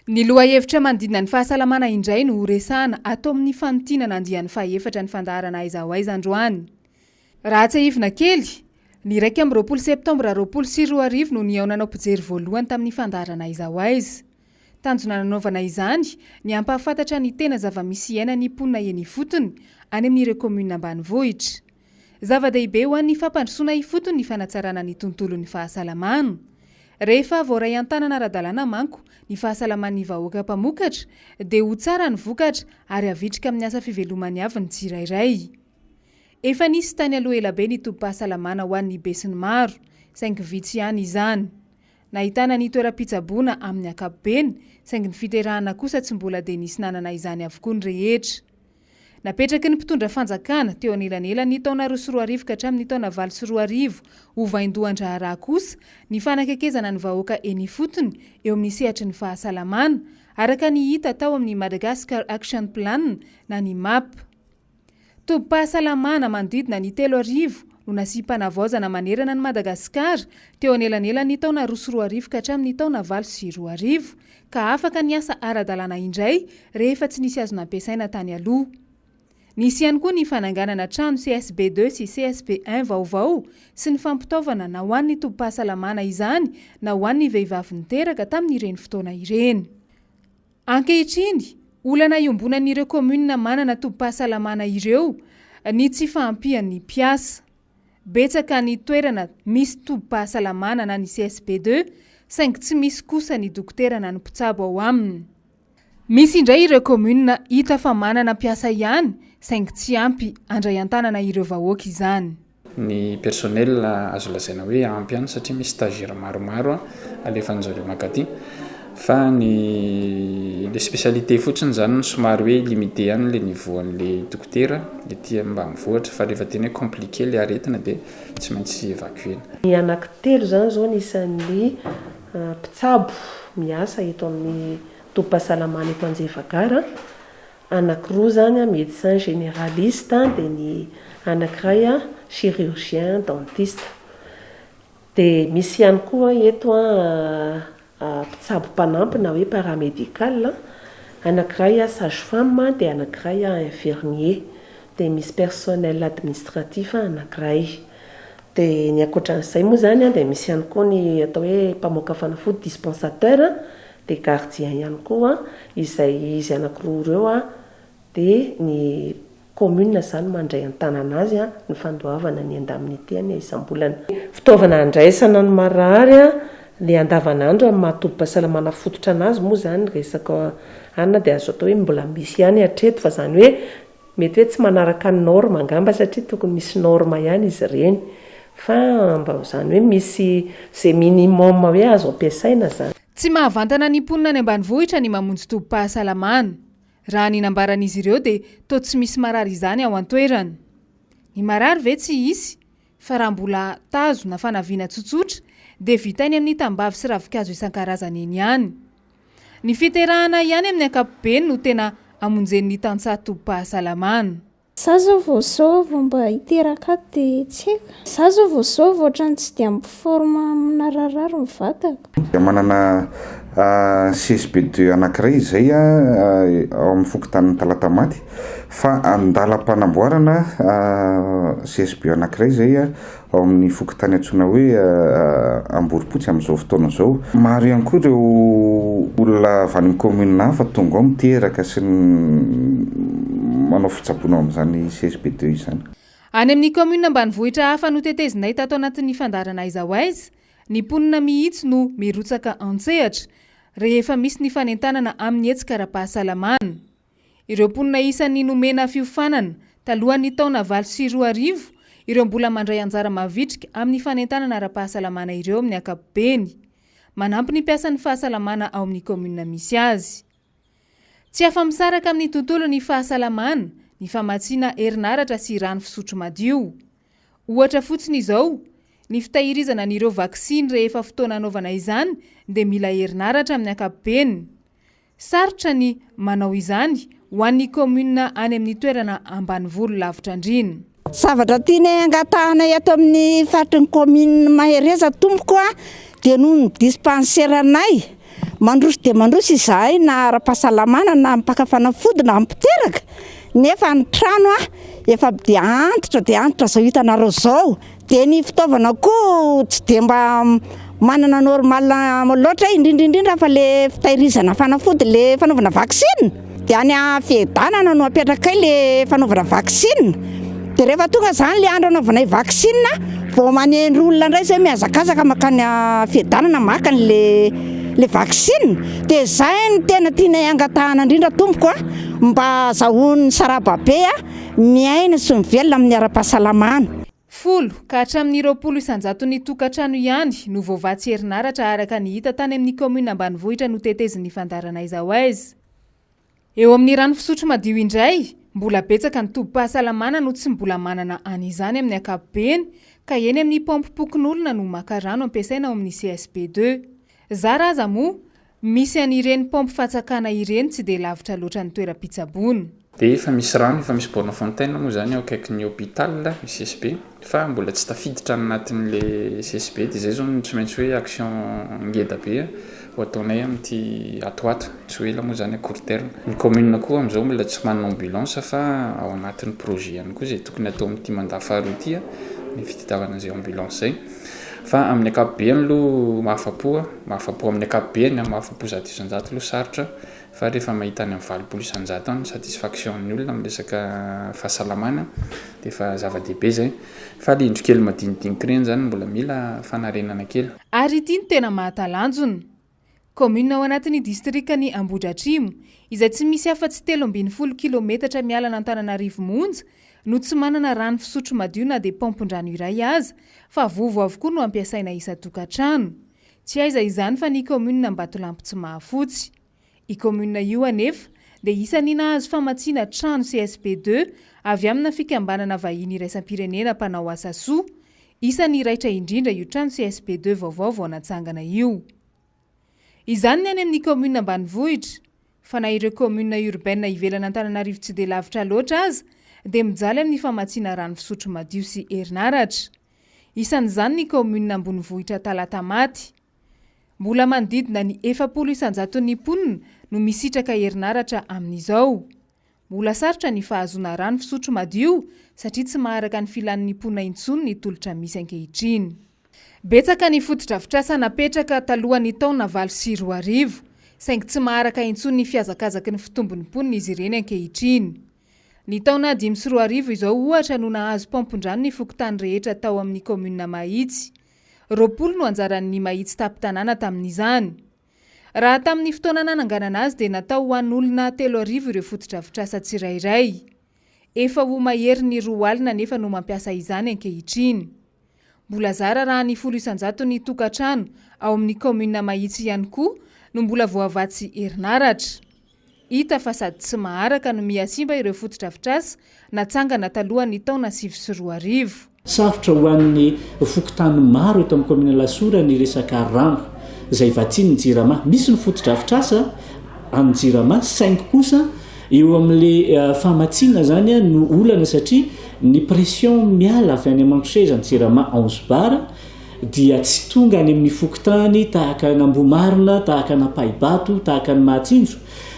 Ny lohahevitra manodidina ny fahasalamana indray no resahana atao amin'ny fanontaniana andian'ny fahaefatra ny fandaharana aiza ho aiza androany. Raha tsy ahivina kely, ny 1 septambra 2024 no niaonanao mpijery voalohany tamin'ny fandaharana aiza ho aiza. Tanjona nanaovana izany ny ampahafantatra ny tena zava-misy iaina ny mponina eny ifotony any amin'ireo komuna ambanivohitra. Zava-dehibe ho an'ny fampandrosoana ifotony ny fanatsarana ny tontolon'ny fahasalamana. Rehefa voaray an-tanana ara-dalàna manko ny fahasalaman'ny vahoaka mpamokatra dia ho tsara ny vokatra ary avitrika amin'ny asa fivelomany avy ny tsirairay. Efa nisy tany aloha elabe ny tompom-pahasalamana ho an'ny be sy ny maro, saingy vitsy ihany izany. Nahitana ny toeram-pitsaboana amin'ny ankapobeny, saingy ny fiterahana kosa tsy mbola dia nisy nanana izany avokoa ny rehetra. Napetraky ny mpitondra fanjakana teo anelanela ny taona 2024 ka hatramin'ny taona 2024 ho vaindohan-draharaha kosa ny fanakekezana ny vahoaka eny ifotony eo amin'ny sehatry ny fahasalamana araka ny hita tao amin'ny Madagascar Action Plan na ny MAP. Tompom-pahasalamana manodidina ny 3,000 no nasiam-panavaozana manerana ny Madagasikara teo anelanela ny taona 2024 ka hatramin'ny taona 2022 ka afaka ny asa ara-dalàna indray rehefa tsy nisy azona ampiasaina tany aloha. Nisy ihany koa ny fananganana trano CSB2 sy CSB1 vaovao sy ny fampitaovana na ho an'ny tompom-pahasalamana izany na ho an'ny vehivavy niteraka tamin'ireny fotoana ireny. Ankehitriny, olana iombonan'ireo komuna manana tompom-pahasalamana ireo ny tsy fahampian'ny mpiasa. Betsaka ny toerana misy tompom-pahasalamana na ny CSB2 saingy tsy misy kosa ny dokotera na ny mpitsabo ao aminy. Misy indray ireo komuna hita fa manana mpiasa ihany saingy tsy ampy andray an-tanana ireo vahoaka izany. Ny personnel azo lazaina hoe ampy ihany satria misy stagiaire maromaro alefan'izareo makaty. Fa ny spécialité fotsiny zany somary hoe limité ihany le niveau an'le dokotera ety ambanivohitra fa rehefa tena compliqué le aretina dia tsy maintsy évacuer. Ny anankitelo zany zao nisan'ny mpitsabo miasa eto amin'ny tompom-pahasalamana eto Anjevagara. Anankiroa zany médecin généraliste dia ny anankiray chirurgien dentiste. Dia misy ihany koa eto mpitsabo mpanampy na hoe paramédical, anankiray sage-femme dia anankiray infirmier, dia misy personnel administratif anankiray. Dia ny ankoatran'izay moa zany dia misy ihany koa ny atao hoe mpamoaka fanafody dispensateur dia gardien ihany koa izay izy anankiroa ireo dia ny commune zany mandray an-tanana azy ny fandoavana ny indemnité ny isam-bolana. Fitaovana andraisana ny marary le andavanandro amin'ny maha-tompom-pahasalamana fototra anazy moa zany resaka anona dia azo atao hoe mbola misy ihany hatreto fa zany hoe mety hoe tsy manaraka ny norme angamba satria tokony misy norme ihany izy ireny fa mba zany hoe misy zay minimum hoe azo ampiasaina zany. Tsy mahavantana ny mponina any ambanivohitra ny mamonjy tompom-pahasalamana. Raha ny nambaran'izy ireo dia toa tsy misy marary izany ao an-toerana. Ny marary ve tsy isy fa raha mbola tazo na fanaviana tsotsotra dia vitainy amin'ny tambavy sy ravikazo isan-karazany eny ihany. Ny fiterahana ihany amin'ny ankapobeny no tena amonjen'ny tantsaha tompom-pahasalamana. Za zao voasova mba hiteraka dia tsy haiko. Za zao voasova ohatrany tsy dia ampiforma amina rararo ny vatako. Manana CSB2 anankiray izay ao amin'ny fokotanin'ny Talatamaty fa andalam-panamboarana CSB anankiray izay ao amin'ny fokotany antsoina hoe Amboripotsy amin'izao fotoana izao. Maro ihany koa ireo olona avy any amin'ny commune hafa tonga ao miteraka sy manao fitsaboana amin'izany CSB2 izany. Any amin'ny commune ambanivohitra hafa no tetezinay tato anatin'ny fandaharana aiza ho aiza, ny mponina mihitsy no mirotsaka an-tsehatra rehefa misy ny fanentanana amin'ny hetsika ara-pahasalamana. Ireo mponina isan'ny nomena fiofanana talohan'ny taona 2024 ireo mbola mandray anjara mavitrika amin'ny fanentanana ara-pahasalamana ireo amin'ny ankapobeny, manampy ny mpiasan'ny fahasalamana ao amin'ny commune misy azy. Tsy afa-misaraka amin'ny tontolo ny fahasalamana, ny famatsiana herinaratra sy rano fisotro madio. Ohatra fotsiny izao, ny fitahirizana n'ireo vaksiny rehefa fotoana anaovana izany dia mila herinaratra amin'ny ankapobeny. Sarotra ny manao izany ho an'ny commune any amin'ny toerana ambanivolo lavitra andriny. Zavatra tianay angatahana eto amin'ny faritry ny commune Mahereza tompoko dia noho ny dispensaire anay mandroso dia mandroso izahay na ara-pahasalamana na mpakafanafody na mpiteraka nefa ny trano efa dia antitra zao hitanareo zao dia ny fitaovana koa tsy dia mba manana normal loatra indrindrindrindra fa le fitahirizana fanafody le fanaovana vaksine dia any fihedanana no apetraka le fanaovana vaksine dia rehefa tonga izany le andro anaovana vaksine vao manendry olona indray izay mihazakazaka makany fihedanana maka le vaksine dia izay ny tena tiana angatahana indrindra tompoko mba zahoan'ny sarababe miaina sy mivelona amin'ny ara-pahasalamana. 10 ka hatramin'ny 20 isanjaton'ny tokantrano ihany no voavatsy herinaratra araka ny hita tany amin'ny commune ambanivohitra no tetezin'ny fandarana izao aiza. Eo amin'ny rano fisotro madio indray mbola betsaka ny tobim-pahasalamana no tsy mbola manana an'izany amin'ny ankapobeny ka eny amin'ny pompe pokon'olona no maka rano ampiasaina ao amin'ny CSP2. Zara aza moa misy an'ireny pompe fatsakana ireny tsy dia lavitra loatra ny toeram-pitsaboana. Dia efa misy rano, efa misy borne fontaine moa zany ao akaikin'ny hôpital ny CSP fa mbola tsy tafiditra anatin'le CSP dia izay zao no tsy maintsy hoe action ngeda be ho ataonay amin'ity atoato tsy hoe ela moa zany à court terme. Ny commune koa amin'izao mbola tsy manana ambulance fa ao anatin'ny projet ihany koa izay tokony atao amin'ity mandat faharoa ity ny fitadiavana izay ambulance zay. Fa amin'ny ankapobeny aloha mahafapo amin'ny ankapobeny mahafapo 100 isanjato aloha sarotra fa rehefa mahita any amin'ny 20 isanjato any satisfaction ny olona amin'ny resaka fahasalamana dia efa zava-dehibe zay fa le indro kely madinidinika ireny zany mbola mila fanarenana kely. Ary ity no tena mahatalanjona. Commune ao anatin'ny distrikany Ambohidratrimo izay tsy misy afa-tsy 310 kilometatra mialana Antananarivo monja no tsy manana rano fisotro madio na dia pompon-drano iray aza fa vovo avokoa no ampiasaina isa-tokantrano. Tsy aiza izany fa ny commune Ambatolampy tsy Mahafotsy. I commune io anefa dia isan'ny nahazo famatsiana trano CSP2 avy amina fikambanana vahiny iraisam-pirenena mpanao asa soa. Isan'ny raitra indrindra io trano CSP2 vaovao vao natsangana io. Izany ny any amin'ny commune ambanivohitra fa na ireo commune urbaine ivelana Antananarivo tsy dia lavitra loatra aza dia mijaly amin'ny famatsiana rano fisotro madio sy herinaratra. Isan'izany ny commune Ambonivohitra Talatamaty. Mbola manodidina ny 400 isanjaton'ny mponina no misitraka herinaratra amin'izao. Mbola sarotra ny fahazoana rano fisotro madio satria tsy maharaka ny filan'ny mponina intsony ny tolotra misy ankehitriny. Betsaka ny fotodrafitrasa napetraka talohan'ny taona 2024 saingy tsy maharaka intsony ny fiazakazaky ny fitombon'ny mponina izy ireny ankehitriny. Ny taona 2024 izao ohatra no nahazo pompon-drano ny fokotany rehetra tao amin'ny commune Mahitsy. 20 no anjaran'ny Mahitsy tapitanana tamin'izany. Raha tamin'ny fotoana nananganana azy dia natao ho an'olona 3,000 ireo fotodrafitrasa tsirairay. Efa ho mahery ny 2 alina nefa no mampiasa izany ankehitriny. Mbola zara raha ny 10 isanjaton'ny tokantrano ao amin'ny commune Mahitsy ihany koa no mbola voavatsy herinaratra. Hita fa sady tsy maharaka no miasimba ireo fotodrafitrasa natsangana talohan'ny taona 2024. Sarotra ho an'ny fokotany maro eto amin'ny commune Lasora ny resaka rano izay vatsiany ny Jirama. Misy ny fotodrafitrasa amin'ny Jirama saingy kosa eo amin'le famatsiana zany no olana satria ny pression miala avy any Mangoseza ny Jirama 11 bar dia tsy tonga any amin'ny fokotany tahaka n'Ambomarina, tahaka n'Ampaibato, tahaka ny Mahatsinjo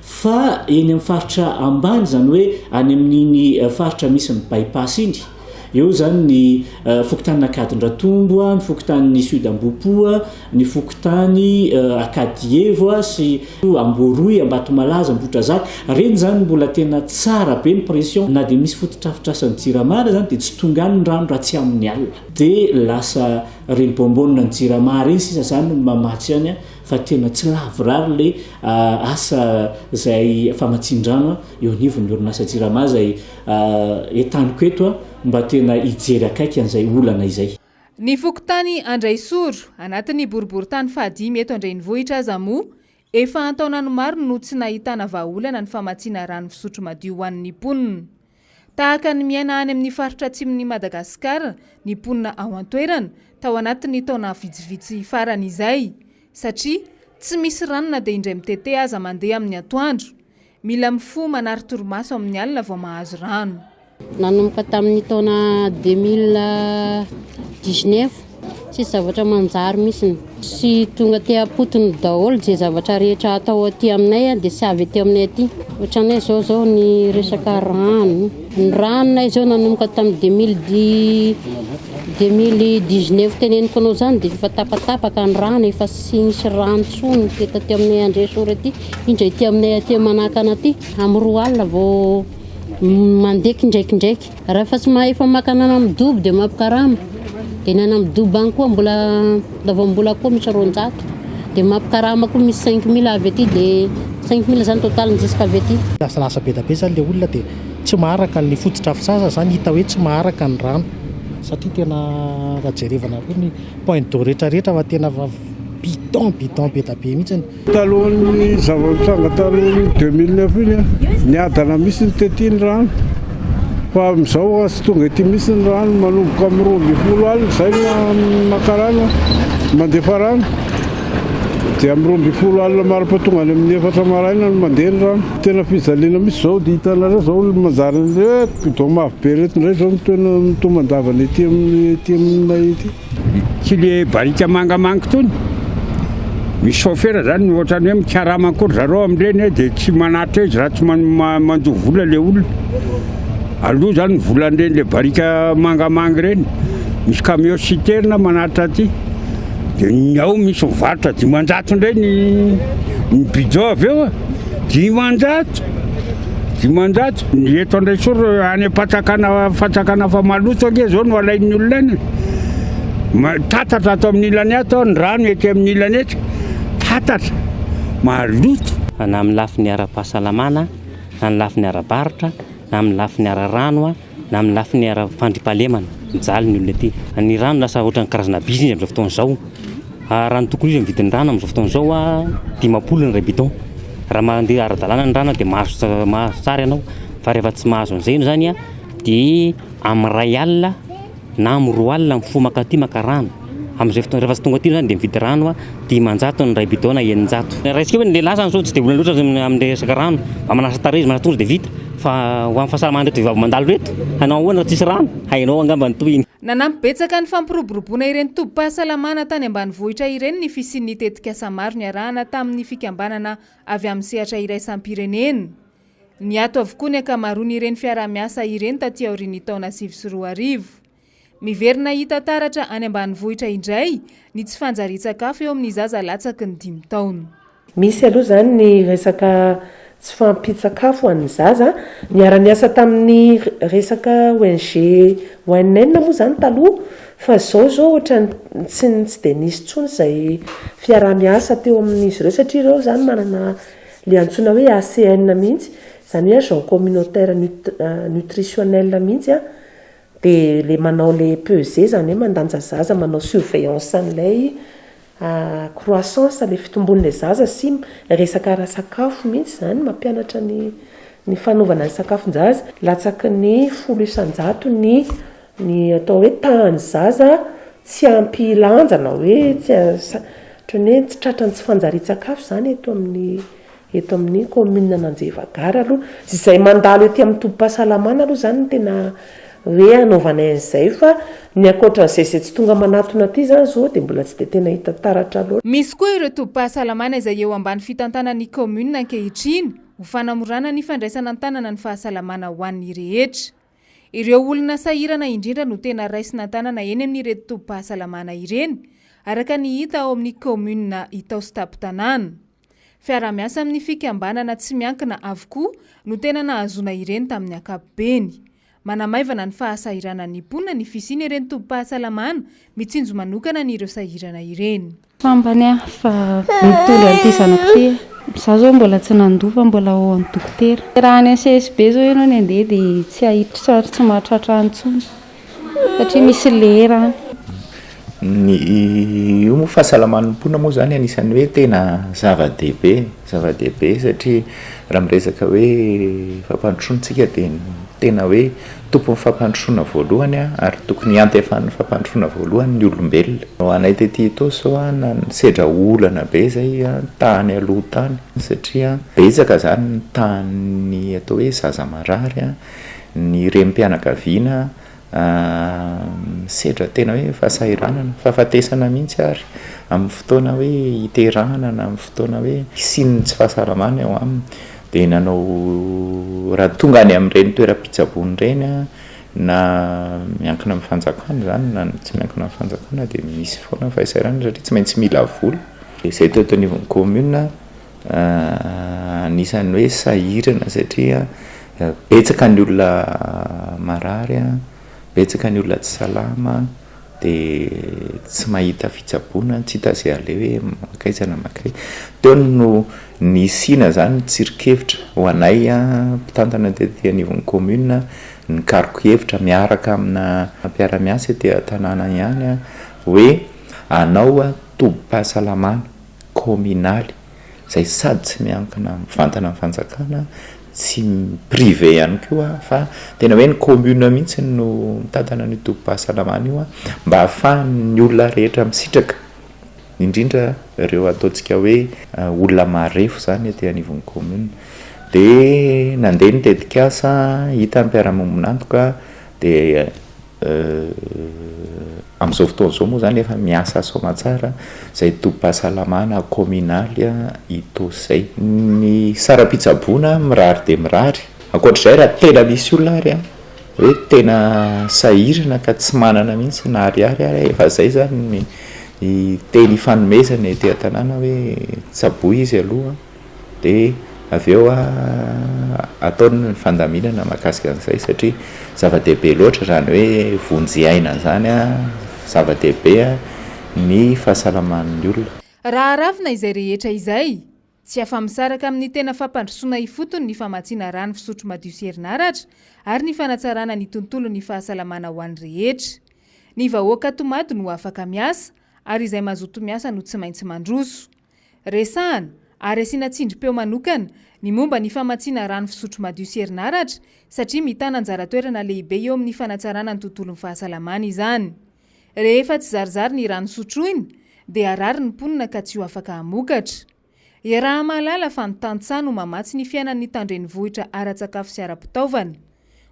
fa eny amin'ny faritra ambany zany hoe any amin'iny faritra misy ny bypass iny. Eo zany ny fokotany Akadindratombo, ny fokotany Sud Ambohipoa, ny fokotany Akadievo sy Amboroy, Ambatomalaza, Ambotrazaka. Reny zany mbola tena tsara be ny pression na dia misy fototrafitrasany Jiramara zany dia tsy tonga ny rano raha tsy amin'ny alina. Dia lasa reny bombonina ny Jiramara reny sisa zany mamatsy any fa tena tsy lavorary le asa izay famatsin-drano eo anivon'ny orinasa Jirama izay entaniko eto mba tena hijery akaiky an'izay olana izay. Ny fokotany Andraisoro anatin'ny boriboritany fahadimy eto Andrainivohitra aza moa efa antaonany maro no tsy nahitana vahaolana ny famatsiana rano fisotro madio ho an'ny mponina. Tahaka ny miaina any amin'ny faritra atsimon'ny Madagasikara, ny mponina ao an-toerana tao anatin'ny taona vitsivitsy farany izay satria tsy misy rano na dia indray mitete aza mandeha amin'ny atoandro. Mila mifoha manary torimaso amin'ny alina vao mahazo rano. Nanomboka tamin'ny taona 2019 sy zavatra manjary misiny sy tonga ty apotony daholo zay zavatra rehetra atao aty aminay dia sy avy aty aminay aty ohatranay zao ny resaka rano ny ranonay zao nanomboka tamin'ny 2019 teneniko anao zany dia efa tapatapaka ny rano efa sy nisy rano tsony teta aty aminay Andresory aty indray ty aminay aty manakana aty amin'ny 2 alina vao mandeky ndraikindraiky raha fa tsy efa makanana amin'ny dobo dia mampikarama dia nana amin'ny dobo any koa mbola koa misy 200 dia mampikarama koa misy 5000 avy aty dia 5000 zany total ny jusqu'à avy aty lasa be da be zany le olona dia tsy maharaka ny fototra fisasa zany hita hoe tsy maharaka ny rano satria tena raha jerevana koa ny point d'eau rehetrarehetra fa tena bidon be da be mihitsy talohan'ny zava-misanga talohan'ny 2009 iny ny adana misy ny tetiny rano fa amin'izao tsy tonga ety misy ny rano manomboka amin'ny 20 alina zay makarano mandefa rano dia amin'ny 20 alina marapatonga any amin'ny 4 maraina no mandeha ny rano tena fizaliana misy zao dia hitanareo zao manjary reto bidon mavo be reto indray zao mitomandavana ety aminay ety tsy le barika mangamanga tony misy chauffeur zany ohatrany hoe mikarama akory zareo amin'ireny dia tsy manatra izy raha tsy mandoa vola le olona aloha zany volan'ireny le barika mangamanga ireny misy camion citerne manatra aty dia ny ao misy mivarotra 500 indray ny bidon avy eo 500 ny eto Andresory any fatsakana fa maloto ake zao no alain'ny olona any tatatra ato amin'ny ilany ato ny rano ety amin'ny ilany etra tatatra maloto na amin'ny lafiny ara-pahasalamana na amin'ny lafiny ara-barotra na amin'ny lafiny ara-rano na amin'ny lafiny ara-pandripahalemana mijaly ny olona ety ny rano lasa ohatran'ny karazana business amin'izao fotoan'izao rano tokony izy mividin'ny rano amin'izao fotoan'izao 500 ny ray bidon raha mandeha ara-dalàna ny rano dia mahazo tsara ianao fa rehefa tsy mahazo an'izay zany dia amin'ny 1 alina na amin'ny 2 alina mifomaka aty maka rano amin'izay fotoana rehefa tsy tonga aty zany dia mividy rano 500 ny ray bidon na 900 raisika hoe lehilahy zany zao tsy dia olona loatra amin'ny resaka rano mba manasa tarezy manatonga dia vita fa ho amin'ny fahasalamana reto vehivavy mandalo reto hanao ahoana raha tsisy rano hainao angamba ny tohiny nanampibetsaka ny fampiroboroboana ireny tobim-pahasalamana tany ambanivohitra ireny ny fisian'ny tetikasa maro ny arahana tamin'ny fikambanana avy amin'ny sehatra iraisam-pirenena ny ato avokoa ny ankamaroany ireny fiara-miasa ireny taty aorian'ny taona 2024 miverina hita taratra any ambanivohitra indray ny tsy fanjari-tsakafo eo amin'ny zaza latsaky ny 5 taona misy aloha zany ny resaka tsy fampitsakafo an'ny zaza niara-niasa tamin'ny resaka ONG ONN moa zany taloha fa zao ohatra tsy dia nisy tsony izay fiara-miasa teo amin'izy ireo satria ireo zany manana le antsoina hoe ACN mihitsy izany hoe agent communautaire nutritionnel mihitsy dia le manao le pesé zany hoe mandanja zaza manao surveillance an'ilay croissance le fitombonin'ilay zaza sy resaka ara-sakafo mihitsy zany mampianatra ny fanaovana ny sakafon-jaza latsaky ny 10 isan-jato ny atao hoe tahany zaza tsy ampilanjana hoe ohatrany hoe tsy tratrany tsy fanjari-tsakafo zany eto amin'ny commune Nanjevagara aloha izay mandalo ety amin'ny tobim-pahasalamana aloha zany tena hoe anaovana an'izay fa ny akoatran'izay tsy tonga manatona aty zany zao dia mbola tsy dia tena hita taratra loatra misy koa ireo tobim-pahasalamana izay eo ambany fitantanan'ny commune ankehitriny ho fanamorana ny fandraisana an-tanana ny fahasalamana ho an'ny rehetra ireo olona sahirana indrindra no tena raisina an-tanana eny amin'ireto tobim-pahasalamana ireny araka ny hita ao amin'ny commune Itaosy-Tampon-Tanàna fiara-miasa amin'ny fikambanana tsy miankina avokoa no tena nahazoana ireny tamin'ny ankapobeny manamaivana ny fahasahirana ny mponina ny fisiany ireny tobim-pahasalamana mitsinjo manokana ny ireo sahirana ireny fambany fa mitondra an'ity zanako ty za zao mbola tsy nandofa mbola ao amin'ny dokotera raha ny CSB zao ianao ny andeha dia tsy ahitra tsy mahatratra antsony satria misy lera ny io moa fahasalaman'ny mponina moa zany anisan'ny hoe tena zava-dehibe satria raha miresaka hoe fampandrosoantsika dia tena hoe tompon'ny fampandrosoana voalohany ary tokony antefan'ny fampandrosoana voalohany ny olombelona ho anay tety Itaosy zao na sedra olana be zay tany aloha tany satria betsaka zany ny tany atao hoe zaza marary ny rem-pianakaviana sedra tena hoe fahasahiranana fahafatesana mihitsy ary amin'ny fotoana hoe hiterahana na amin'ny fotoana hoe sininy tsy fahasalamana eo aminy dia nanao raha tonga any amin'ireny toeram-pitsabony reny a na miankina amin'ny fanjakana zany na tsy miankina amin'ny fanjakana dia misy foana fahasairana satria tsy maintsy mila vola izay teto anivon'ny commune anisany hoe sahirana satria betsaka ny olona marary a betsaka ny olona tsy salama dia tsy mahita fitsaboana tsy hita izay ale hoe makaizana makay teo no ny sina zany tsirikevitra ho anay a mpitantana tetỳ anivon'ny commune ny kariko hevitra miaraka amina mpiara-miasa dia tanàna ihany a hoe anao a tobim-pahasalamana communaly izay sady tsy miankina mivantana amin'ny fanjakana tsy privé ihany koa fa tena hoe ny commune mihitsy no mitantana ny tobim-pahasalamana io a mba ahafahany olona rehetra misitraka indrindra ireo ataontsika hoe olona marefo zany etỳ anivon'ny commune dia nandeha nitetika asa hita mpiara-mombonantoka dia amin'izao fotoana izao moa zany efa miasa somatsara izay tobim-pahasalamana communaly a itozay ny sara-pitsaboana mirary dia mirary ankoatr'izay raha tena misy olona ary a hoe tena sahirana ka tsy manana mihitsy na ariary ary efa zay zany ny teny fanomezana etỳ an-tanàna hoe tsaboy izy aloha dia avy eo ataony ny fandaminana mahakasika an'izay satria zava-dehibe loatra zany hoe vonjy-aina zany a zava-dehibe a ny fahasalaman'ny olona raha rafina izay rehetra izay tsy afa-misaraka amin'ny tena fampandrosoana ifotony ny famatsiana rano fisotro madio sy herinaratra ary ny fanatsarana ny tontolo ny fahasalamana ho an'ny rehetra ny vahoaka tomaty no afaka miasa ary izay mazoto miasa no tsy maintsy mandroso resahana ary asiana tsindrim-peo manokana ny momba ny famatsiana rano fisotro madio sy herinaratra satria mitana anjara toerana lehibe eo amin'ny fanatsarana ny tontolon'ny fahasalamana izany rehefa tsy zarizary ny rano sotroina dia arary ny mponina ka tsy ho afaka hamokatra iaraha mahalala fa ny tantsaha no mamatsy ny fiainan'ny tandreny vohitra ara-tsakafo sy ara-pitaovana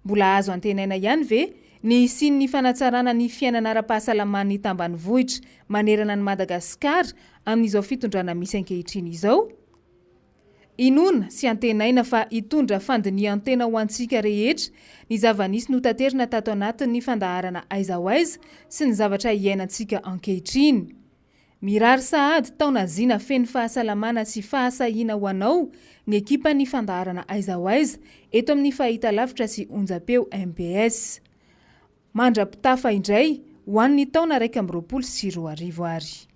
mbola azo antenaina ihany ve ny sin'ny fanatsarana ny fiainana ara-pahasalaman'ny tambany vohitra manerana ny Madagasikara amin'izao fitondrana misy ankehitriny izao inona sy antenaina fa hitondra fandinihan-tena ho antsika rehetra ny zava-nisy notanterina tato anatin'ny fandaharana aiza ho aiza sy ny zavatra iainantsika ankehitriny mirary sahady taona zina feno fahasalamana sy fahasahiana ho anao ny ekipa ny fandaharana aiza ho aiza eto amin'ny fahita lavitra sy onjam-peo MPS mandra-pitafa indray ho an'ny taona 2024 ary